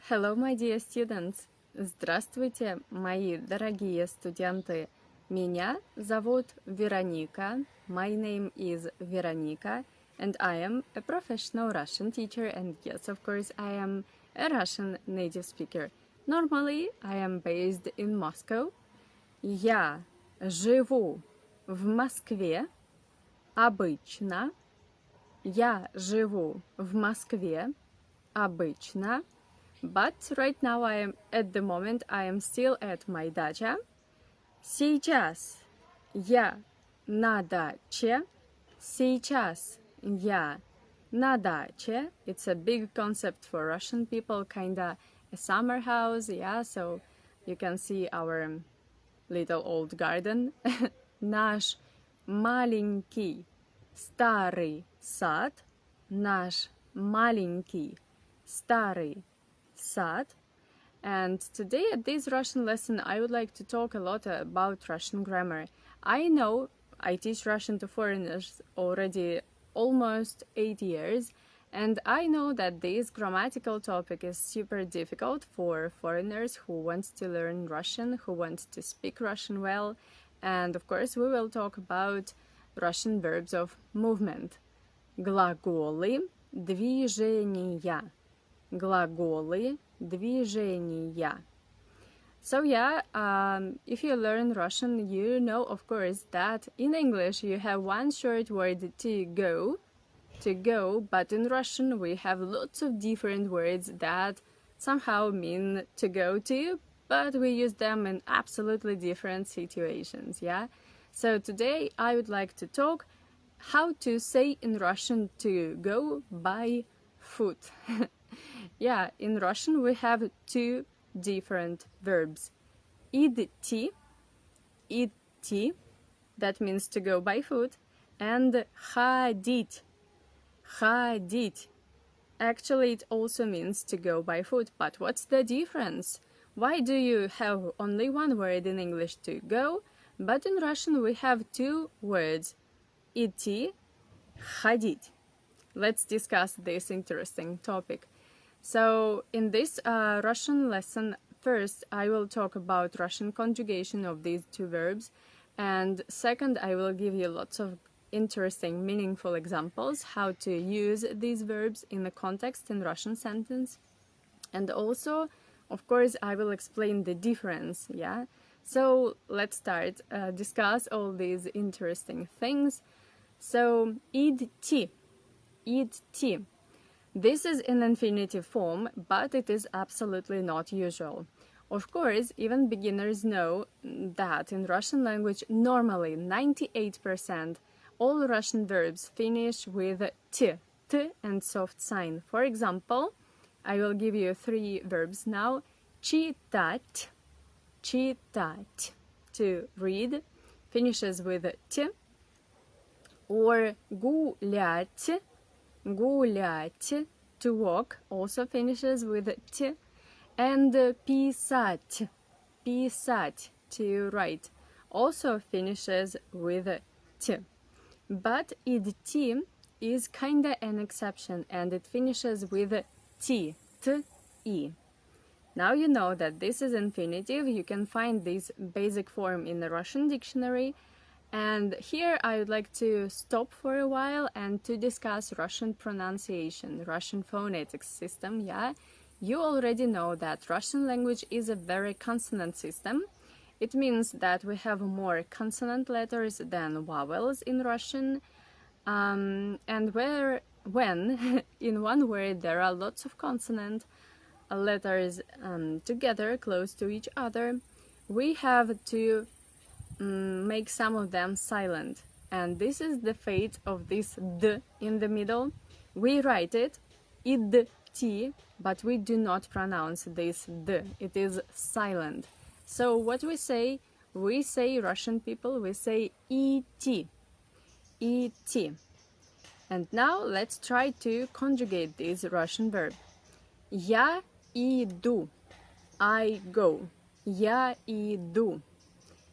Hello, my dear students! Здравствуйте, мои дорогие студенты! Меня зовут Veronika. My name is Veronika, and I am a professional Russian teacher, and yes, of course, I am a Russian native speaker. Normally, I am based in Moscow. Я живу в Москве. Обычно. Я живу в Москве. Обычно. But right now at the moment I am still at my dacha. Сейчас я на даче. Сейчас я на даче. It's a big concept for Russian people, kinda a summer house, yeah, so you can see our little old garden. Наш маленький старый сад. Наш маленький старый сад. And today at this Russian lesson I would like to talk a lot about Russian grammar. I know I teach Russian to foreigners already almost 8 years, and I know that this grammatical topic is super difficult for foreigners who want to learn Russian, who want to speak Russian well, and of course we will talk about Russian verbs of movement. Глаголы, движения. Глаголы, движения. So yeah, if you learn Russian, you know, of course, that in English you have one short word to go, but in Russian we have lots of different words that somehow mean to go to, but we use them in absolutely different situations, yeah? So today I would like to talk how to say in Russian to go by foot. Yeah, in Russian we have two different verbs. ИДТИ, ИДТИ, that means to go by foot, and ХОДИТЬ, ХОДИТЬ. Actually, it also means to go by foot, but what's the difference? Why do you have only one word in English to go, but in Russian we have two words, идти, ходить? Let's discuss this interesting topic. So in this Russian lesson, first I will talk about Russian conjugation of these two verbs, and second I will give you lots of interesting, meaningful examples how to use these verbs in the context in Russian sentence. And also, of course, I will explain the difference, yeah? So let's start, discuss all these interesting things. So, ИДТИ, ИДТИ. This is in infinitive form, but it is absolutely not usual. Of course, even beginners know that in Russian language, normally 98% all Russian verbs finish with t and soft sign. For example, I will give you three verbs now. Читать, читать, to read, finishes with t. Or гулять, гулять, to walk, also finishes with t. And писать, писать, to write, also finishes with t. But идти is kinda an exception, and it finishes with t, t-i. Now you know that this is infinitive. You can find this basic form in the Russian dictionary. And here I would like to stop for a while and to discuss Russian pronunciation, Russian phonetics system, yeah? You already know that Russian language is a very consonant system. It means that we have more consonant letters than vowels in Russian. And when in one word there are lots of consonant letters together, close to each other, we have to make some of them silent, and this is the fate of this d in the middle. We write it ИДТИ, but we do not pronounce this d. It is silent. So what we say Russian people, we say ИТИ, ИТИ. And now let's try to conjugate this Russian verb. Я иду, I go. Я иду.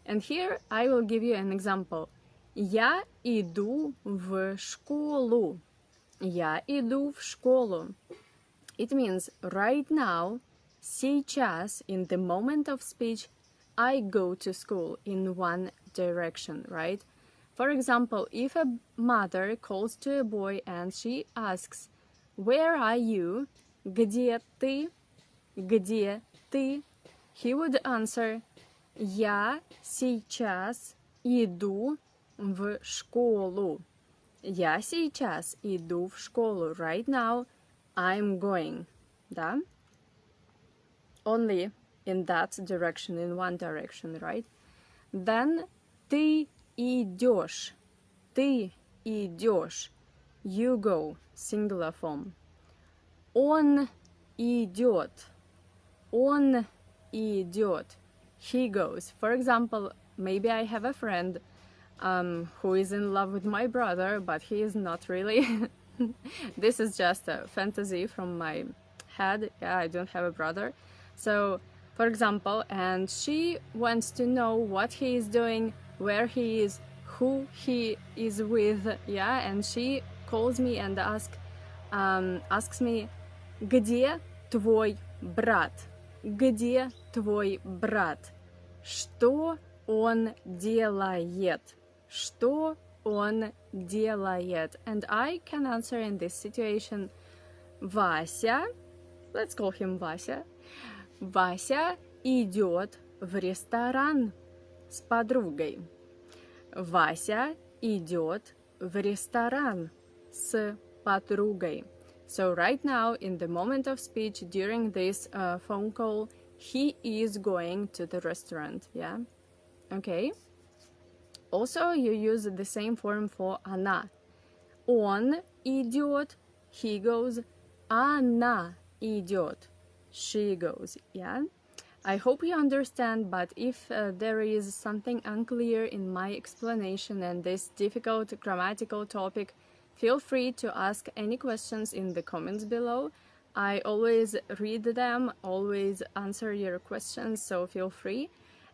And here I will give you an example. Я иду в школу. Я иду в школу. It means right now сейчас, in the moment of speech, I go to school in one direction, right? For example, if a mother calls to a boy and she asks, "Where are you?" Где ты? Где ты? He would answer, "Я сейчас иду в школу." Я сейчас иду в школу. Right now, I'm going. Да? Only in that direction, in one direction, right? Then ты идешь. Ты идешь. You go. Singular form. Он идет. Он идет. He goes. For example, maybe I have a friend who is in love with my brother, but he is not really. This is just a fantasy from my head. Yeah, I don't have a brother. So, for example, and she wants to know what he is doing, where he is, who he is with, yeah, and she calls me and asks me, где твой брат? Где твой брат? Что он делает? Что он делает? And I can answer in this situation, Вася, let's call him Вася. Вася идет в ресторан с подругой. Вася идет в ресторан с подругой. So right now, in the moment of speech, during this phone call, he is going to the restaurant, yeah? Okay. Also, you use the same form for она. Он идет, he goes. Она идет, she goes, yeah? I hope you understand, but if there is something unclear in my explanation and this difficult grammatical topic, feel free to ask any questions in the comments below. I always read them, always answer your questions, so feel free.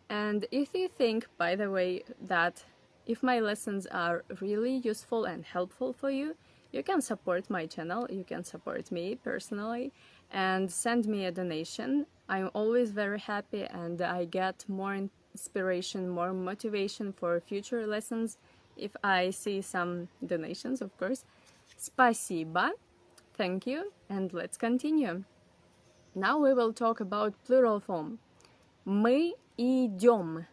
And if you think, by the way, that if my lessons are really useful and helpful for you, you can support my channel, you can support me personally, and send me a donation. I'm always very happy and I get more inspiration, more motivation for future lessons if I see some donations, of course. Спасибо, thank you, and let's continue. Now we will talk about plural form. Мы идем,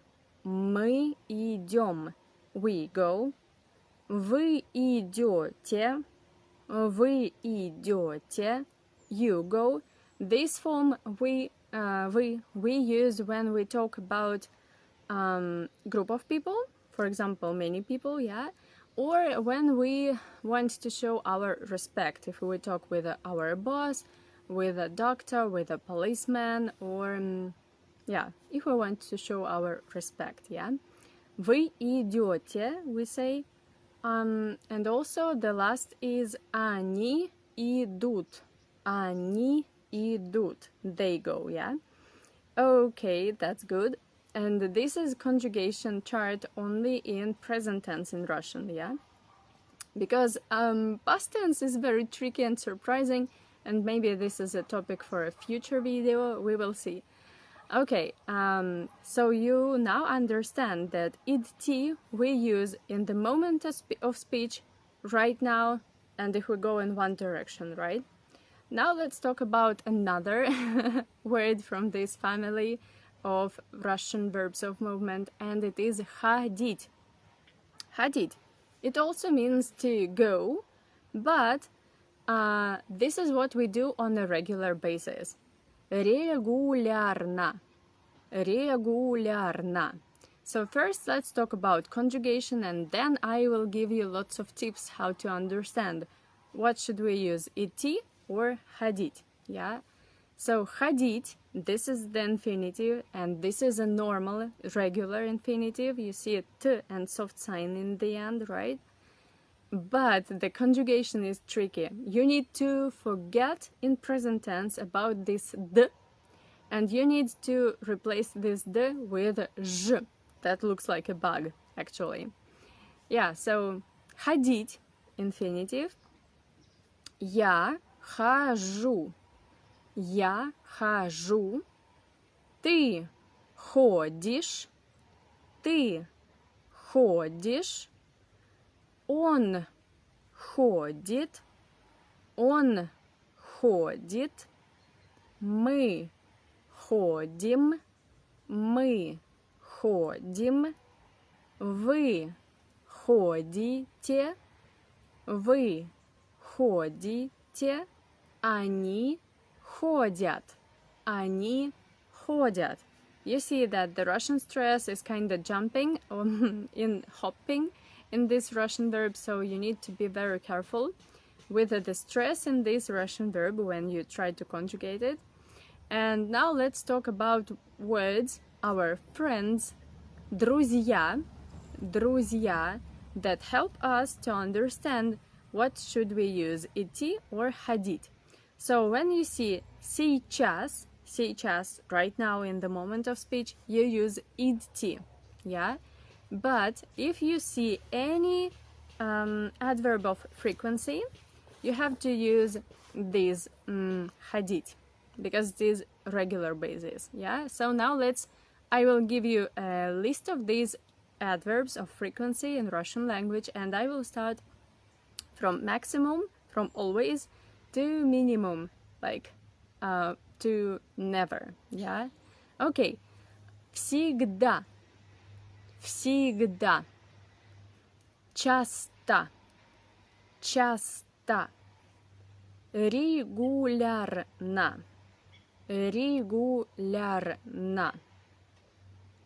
мы идем, we go. Вы идете, вы идете, you go. This form we use when we talk about group of people, for example, many people, yeah, or when we want to show our respect, if we talk with our boss, with a doctor, with a policeman, or yeah, if we want to show our respect, yeah. Вы идете, we say. And also the last is они идут. Они идут. They go, yeah? Okay, that's good. And this is conjugation chart only in present tense in Russian, yeah? Because past tense is very tricky and surprising, and maybe this is a topic for a future video, we will see. Okay, so you now understand that ИДТИ we use in the moment of speech right now, and if we go in one direction, right? Now let's talk about another word from this family of Russian verbs of movement, and it is ходить. Ходить. It also means to go, but this is what we do on a regular basis. Регулярно. Регулярно. So first let's talk about conjugation, and then I will give you lots of tips how to understand what should we use, идти or ходить, yeah? So ходить, this is the infinitive, and this is a normal, regular infinitive. You see a t and soft sign in the end, right? But the conjugation is tricky. You need to forget in present tense about this d, and you need to replace this d with zh. That looks like a bug, actually. Yeah, so ходить, infinitive. Я хожу. Я хожу. Ты ходишь. Ты ходишь. Он ходит. Он ходит. Мы ходим. Мы ходим. Вы ходите. Вы ходите. Они ходят. Они ходят. You see that the Russian stress is kind of jumping in hopping in this Russian verb, so you need to be very careful with the stress in this Russian verb when you try to conjugate it. And now let's talk about words, our friends, друзья, друзья, that help us to understand what should we use, идти or ходить. So when you see сейчас, right now in the moment of speech, you use ИДТИ, yeah? But if you see any adverb of frequency, you have to use this ходить, because it is regular basis, yeah? So now I will give you a list of these adverbs of frequency in Russian language, and I will start from maximum, from always, to minimum, like to never, yeah? Okay. Всегда, всегда. Часто, часто. Регулярно, регулярно.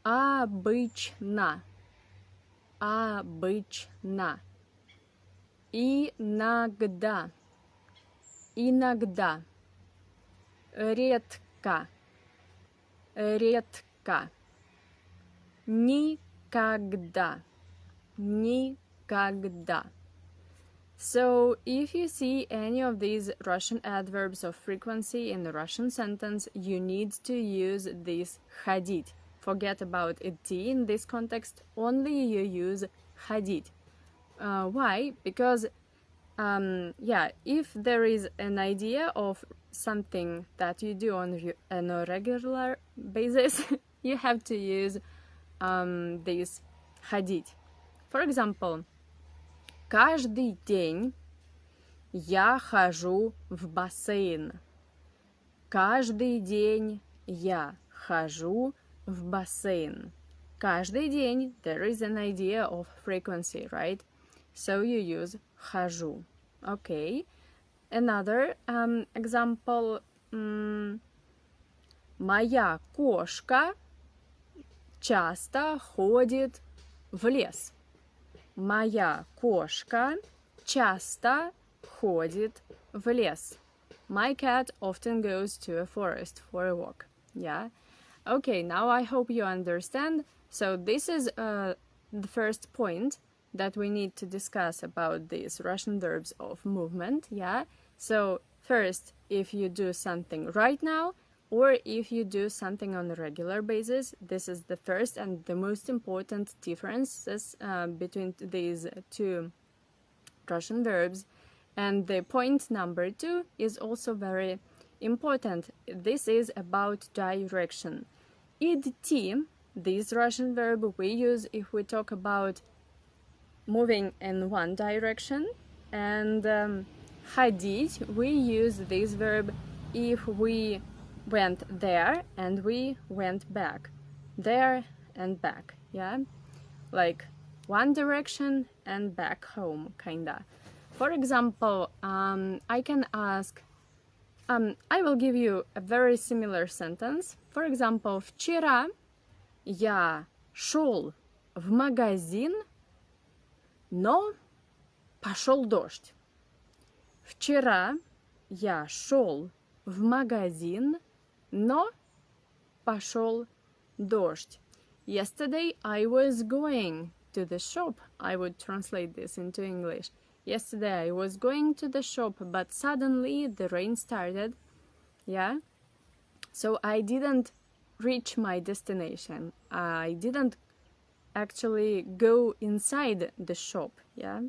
Обычно, обычно. Иногда, иногда. Редко, редко. Никогда, никогда. So, if you see any of these Russian adverbs of frequency in the Russian sentence, you need to use this ходить. Forget about идти in this context, only you use ходить. Why? Because, if there is an idea of something that you do on a regular basis, you have to use this ходить. For example, каждый день я хожу в бассейн. Каждый день я хожу в бассейн. Каждый день, there is an idea of frequency, right? So you use хожу. Okay. Another example. Моя кошка часто ходит в лес. Моя кошка часто ходит в лес. My cat often goes to a forest for a walk. Yeah? Okay, now I hope you understand. So this is the first point that we need to discuss about these Russian verbs of movement. Yeah? So first, if you do something right now, or if you do something on a regular basis, this is the first and the most important differences between these two Russian verbs. And the point number 2 is also very important. This is about direction. ИДТИ, this Russian verb we use if we talk about moving in one direction, and ходить, we use this verb if we went there and we went back. There and back, yeah? Like one direction and back home, kinda. For example, I can ask, I will give you a very similar sentence. For example, вчера я шел в магазин, но пошел дождь. Вчера я шел в магазин, но пошел дождь. Yesterday I was going to the shop. I would translate this into English. Yesterday I was going to the shop, but suddenly the rain started. Yeah? So I didn't reach my destination. I didn't actually go inside the shop. Yeah?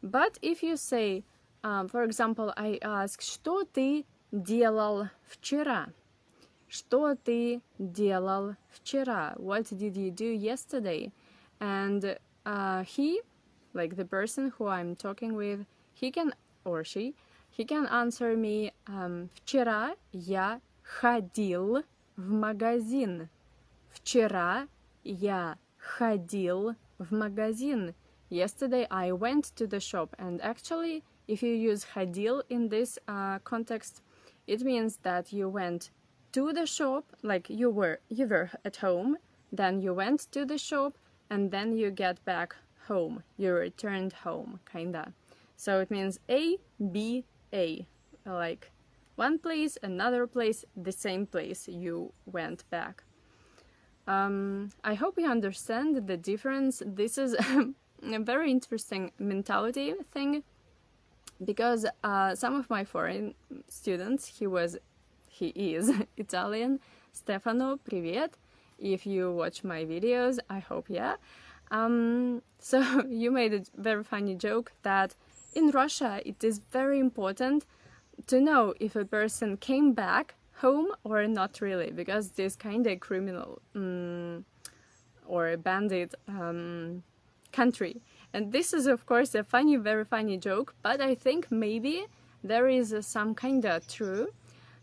But if you say, for example, I ask, что ты делал вчера? Что ты делал вчера? What did you do yesterday? And he, like the person who I'm talking with, he can, or she, he can answer me, вчера я ходил в магазин. Вчера я ходил в магазин. Yesterday I went to the shop. And actually, if you use ходил in this context, it means that you went to the shop, like you were at home, then you went to the shop, and then you get back home. You returned home, kinda. So it means A, B, A. Like one place, another place, the same place you went back. I hope you understand the difference. This is a very interesting mentality thing, because some of my foreign students, he is Italian. Stefano, привет. If you watch my videos, I hope, yeah. So you made a very funny joke that in Russia it is very important to know if a person came back home or not really, because this kind of criminal or a bandit country. And this is of course a very funny joke, but I think maybe there is some kind of true,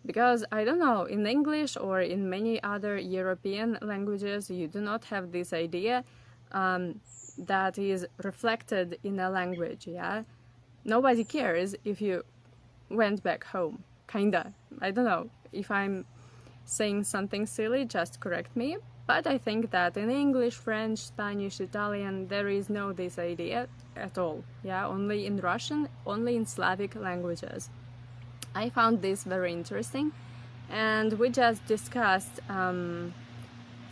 because I don't know, in English or in many other European languages you do not have this idea that is reflected in a language, yeah? Nobody cares if you went back home, kinda. I don't know, if I'm saying something silly, just correct me, but I think that in English, French, Spanish, Italian, there is no this idea at all, yeah? Only in Russian, only in Slavic languages. I found this very interesting, and we just discussed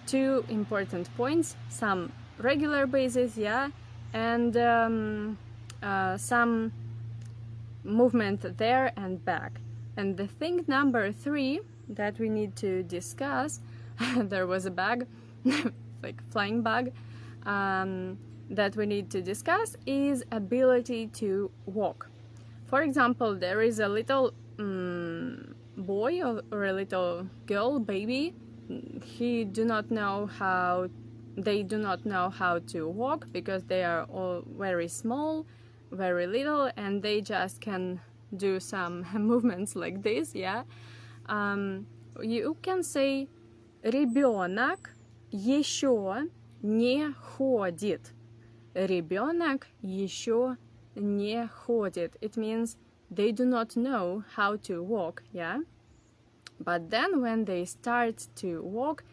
two important points, some regular basis, yeah, and some movement there and back. And the thing number 3 that we need to discuss, there was a bug, like flying bug, that we need to discuss is ability to walk. For example, there is a little boy or a little girl, baby, they do not know how to walk because they are all very small, very little, and they just can do some movements like this, yeah. You can say ребенок еще не ходит. Ребенок еще не ходит. It means they do not know how to walk, yeah. But then when they start to walk,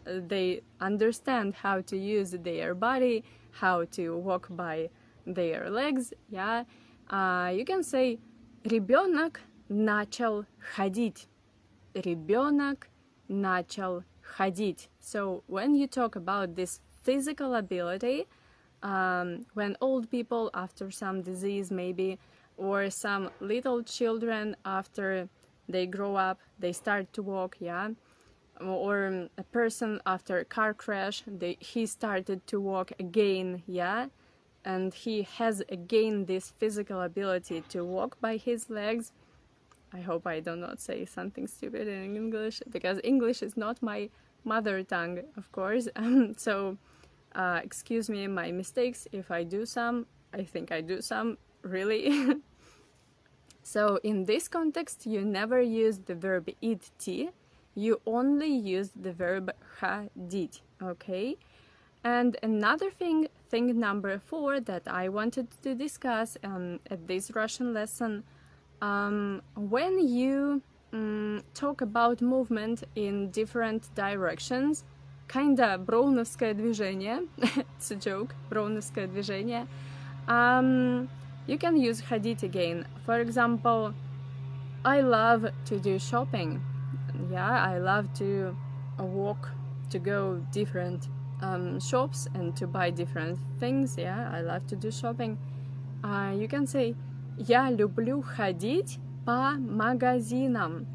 they understand how to use their body, how to walk by their legs, yeah. You can say ребенок начал ходить. Ребенок начал ходить. So when you talk about this physical ability, when old people after some disease maybe, or some little children after they grow up, they start to walk, yeah, or a person after a car crash, he started to walk again, yeah, and he has again this physical ability to walk by his legs. I hope I do not say something stupid in English, because English is not my mother tongue, of course. So excuse me my mistakes if I do some. I think I do some, really. So in this context, you never use the verb ИДТИ, you only use the verb ходить, okay? And another thing number 4 that I wanted to discuss at this Russian lesson, when you talk about movement in different directions, kinda броуновское движение, it's a joke, броуновское движение, you can use ходить again. For example, I love to do shopping. Yeah, I love to walk, to go different shops and to buy different things. Yeah, I love to do shopping. You can say я люблю ходить по магазинам.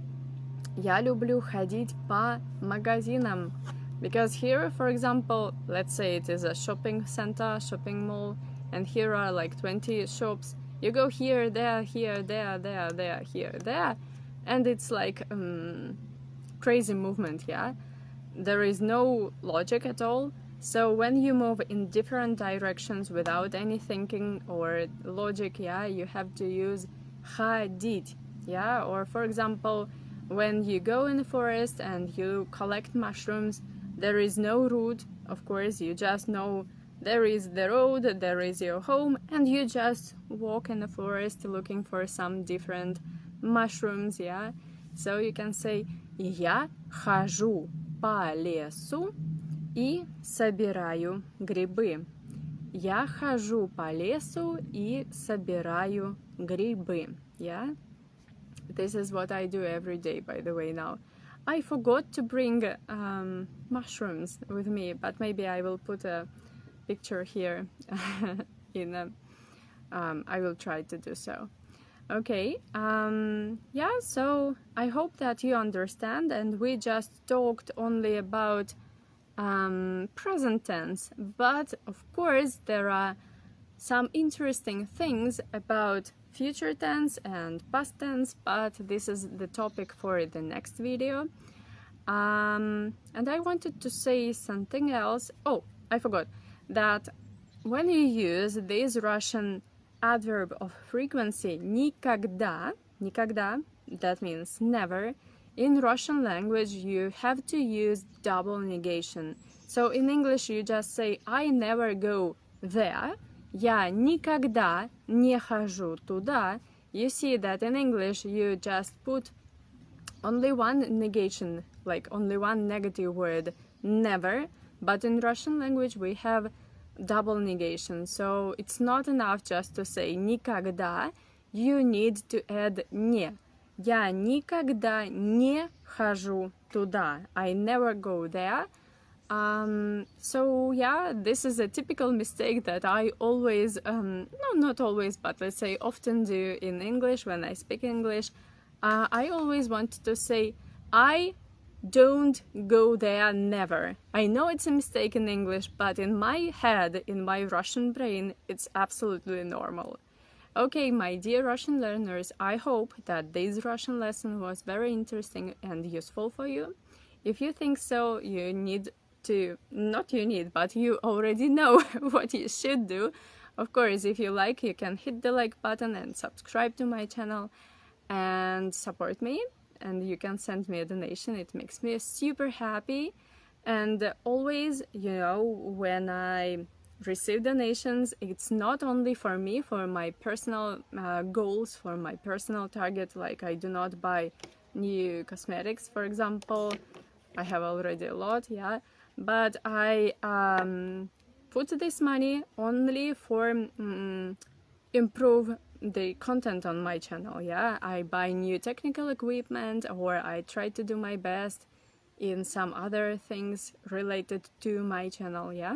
Я люблю ходить по магазинам. Because here, for example, let's say it is a shopping center, shopping mall, and here are like 20 shops. You go here, there, here, there, here, there, and it's like crazy movement, yeah? There is no logic at all. So when you move in different directions without any thinking or logic, yeah, you have to use ходить, yeah? Or for example, when you go in the forest and you collect mushrooms, there is no route, of course, you just know there is the road, there is your home, and you just walk in the forest looking for some different mushrooms, yeah? So you can say «Я хожу по лесу и собираю грибы». Я хожу по лесу и собираю грибы. Yeah? This is what I do every day, by the way, now. I forgot to bring mushrooms with me, but maybe I will put a picture here I will try to do so. Okay, yeah, so I hope that you understand, and we just talked only about present tense, but of course there are some interesting things about future tense and past tense, but this is the topic for the next video. And I wanted to say something else. Oh, I forgot that when you use this Russian adverb of frequency никогда, that means never, in Russian language you have to use double negation. So in English you just say I never go there, я никогда не хожу туда. You see that in English you just put only one negation, like only one negative word, never, but in Russian language we have double negation, so it's not enough just to say никогда, you need to add не. Я никогда не хожу туда. I never go there. So yeah, this is a typical mistake that I always, no, not always, but let's say often do in English when I speak English. I always wanted to say I don't go there, never. I know it's a mistake in English, but in my head, in my Russian brain, it's absolutely normal. Okay, my dear Russian learners, I hope that this Russian lesson was very interesting and useful for you. If you think so, you need to, not you need, but you already know what you should do. Of course, if you like, you can hit the like button and subscribe to my channel and support me. And you can send me a donation, it makes me super happy. And always, you know, when I receive donations, it's not only for me, for my personal goals, for my personal target, like I do not buy new cosmetics, for example. I have already a lot, yeah, but I put this money only for improve the content on my channel, yeah. I buy new technical equipment, or I try to do my best in some other things related to my channel, yeah.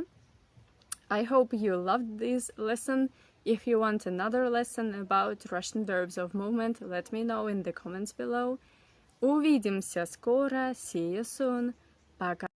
I hope you loved this lesson. If you want another lesson about Russian verbs of movement, let me know in the comments below. Увидимся скоро. See you soon. Пока.